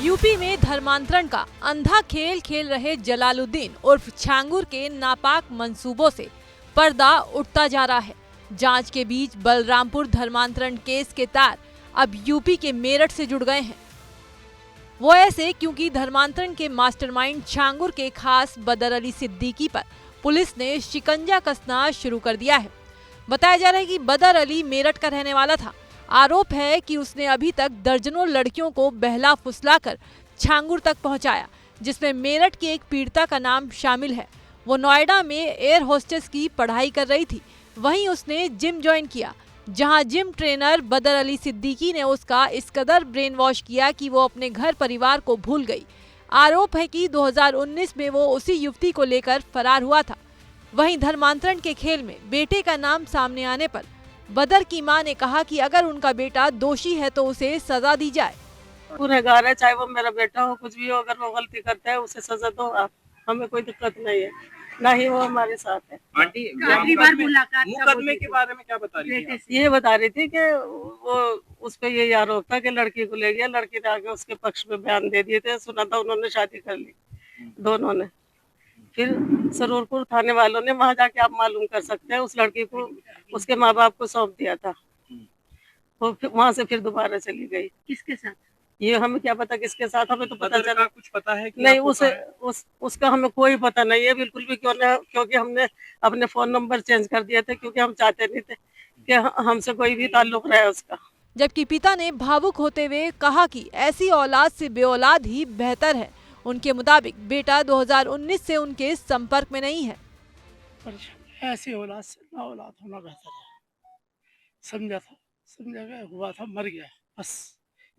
UP में धर्मांतरण का अंधा खेल खेल रहे जलालुद्दीन उर्फ छांगुर के नापाक मंसूबों से पर्दा उठता जा रहा है। जांच के बीच बलरामपुर धर्मांतरण केस के तार अब यूपी के मेरठ से जुड़ गए हैं। वो ऐसे क्योंकि धर्मांतरण के मास्टरमाइंड छांगुर के खास बदर अली सिद्दीकी पर पुलिस ने शिकंजा कसना शुरू कर दिया है। बताया जा रहा है कि बदर अली मेरठ का रहने वाला था। आरोप है कि उसने अभी तक दर्जनों लड़कियों को बहला फुसलाकर छांगुर तक पहुंचाया, जिसमें मेरठ की एक पीड़िता का नाम शामिल है। वो नोएडा में एयर होस्टेस की पढ़ाई कर रही थी। वहीं उसने जिम ज्वाइन किया, जहां जिम ट्रेनर बदर अली सिद्दीकी ने उसका इस कदर ब्रेन वॉश किया कि वो अपने घर परिवार को भूल गई। आरोप है कि 2019 में वो उसी युवती को लेकर फरार हुआ था। वहीं धर्मांतरण के खेल में बेटे का नाम सामने आने पर बदर की मां ने कहा कि अगर उनका बेटा दोषी है तो उसे सजा दी जाए। गुनहगार है, चाहे वो मेरा बेटा हो, कुछ भी हो, अगर वो गलती करता है उसे सजा दो आप, हमें कोई दिक्कत नहीं है, ना ही वो हमारे साथ है। आंटी आखिरी बार मुलाकात मुकदमे के बारे में क्या बता रही थी? ये बता रही थी कि वो उस पे यही आरोप था कि लड़की को ले गया, लड़की ने आगे उसके पक्ष में बयान दे दिए थे। सुना था उन्होंने शादी कर ली दोनों ने। फिर सरूरपुर थाने वालों ने वहां जाके आप मालूम कर सकते हैं उस लड़की को उसके माँ बाप को सौंप दिया था। वो वहां से फिर दोबारा चली गई। किसके साथ? ये हमें क्या पता किसके साथ, हमें तो पता चला कुछ पता है कि नहीं उसका हमें कोई पता नहीं है बिल्कुल भी। क्योंकि हमने अपने फोन नंबर चेंज कर दिए थे, क्योंकि हम चाहते नहीं थे कि हमसे कोई भी ताल्लुक रहे उसका। जबकि पिता ने भावुक होते हुए कहा कि ऐसी औलाद से बेऔलाद ही बेहतर है। उनके मुताबिक बेटा 2019 से उनके संपर्क में नहीं है। ऐसी औलाद से ना औलाद होना बेहतर है। समझा गया, हुआ था, मर गया, बस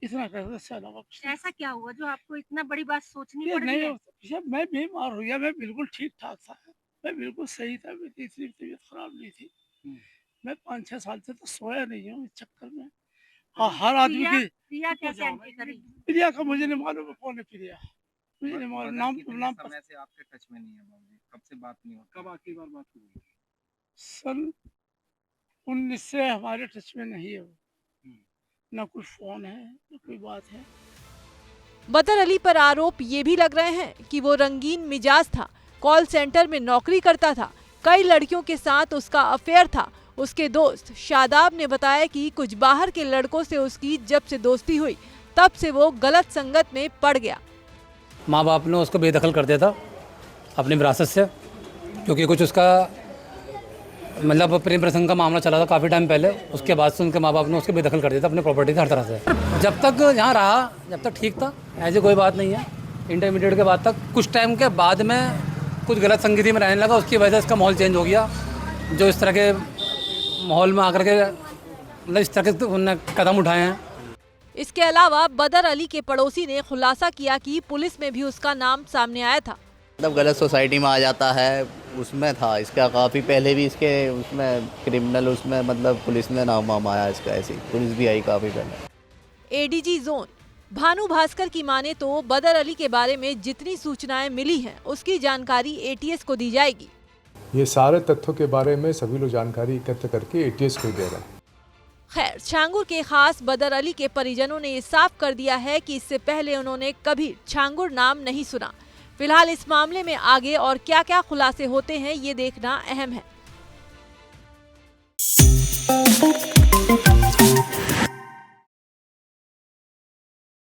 इतना कहते से अलावा कुछ नहीं। ऐसा क्या हुआ जो आपको इतना बड़ी बात सोचनी पड़ नहीं रही है? जब मैं बीमार हो गया, मैं बिल्कुल ठीक ठाक था, मैं बिल्कुल सही था, मेरी इतनी तबीयत खराब नहीं थी। मैं 5-6 साल से तो सोया नहीं हूँ इस चक्कर में। हाँ, हर आदमी की प्रिया कैसे एंट्री करी? प्रिया का मुझे नहीं मालूम, कौन है प्रिया, मुझे नहीं मालूम। नाम समय से आपके टच में नहीं है बाबूजी? कब से बात नहीं होती? कब आखिरी बार बात हुई? सन 19 से हमारे टच में नहीं है वो, ना कोई फोन है ना कोई बात है। बदर अली पर आरोप ये भी लग रहे हैं कि वो रंगीन मिजाज था, कॉल सेंटर में नौकरी करता था, कई लड़कियों के साथ उसका अफेयर था। उसके दोस्त शादाब ने बताया कि कुछ बाहर के लड़कों से उसकी जब से दोस्ती हुई तब से वो गलत संगत में पड़ गया। माँ बाप ने उसको बेदखल कर दिया था अपनी विरासत से, क्योंकि कुछ उसका मतलब प्रेम प्रसंग का मामला चला था काफ़ी टाइम पहले। उसके बाद से उनके माँ बाप ने उसको बेदखल कर दिया था अपनी प्रॉपर्टी से, हर तरह से। जब तक यहाँ रहा, जब तक ठीक था, ऐसी कोई बात नहीं है। इंटरमीडिएट के बाद तक, कुछ टाइम के बाद में कुछ गलत संगति में रहने लगा, उसकी वजह से इसका माहौल चेंज हो गया। जो इस तरह के माहौल में आकर के मतलब इस तरह के उन्होंने कदम उठाए हैं। इसके अलावा बदर अली के पड़ोसी ने खुलासा किया कि पुलिस में भी उसका नाम सामने आया था। मतलब गलत सोसाइटी में आ जाता है, उसमें था इसका काफ़ी पहले भी, इसके उसमें क्रिमिनल उसमें मतलब पुलिस ने नाम वाम आया इसका, ऐसी पुलिस भी आई काफ़ी पहले। एडीजी जोन भानु भास्कर की माने तो बदर अली के बारे में जितनी सूचनाएं मिली हैं उसकी जानकारी एटीएस को दी जाएगी। ये सारे तथ्यों के बारे में सभी लोग जानकारी एकत्र करके एटीएस को दे रहे हैं। खैर, छांगुर के खास बदर अली के परिजनों ने ये साफ कर दिया है कि इससे पहले उन्होंने कभी छांगुर नाम नहीं सुना। फिलहाल इस मामले में आगे और क्या क्या खुलासे होते हैं ये देखना अहम है।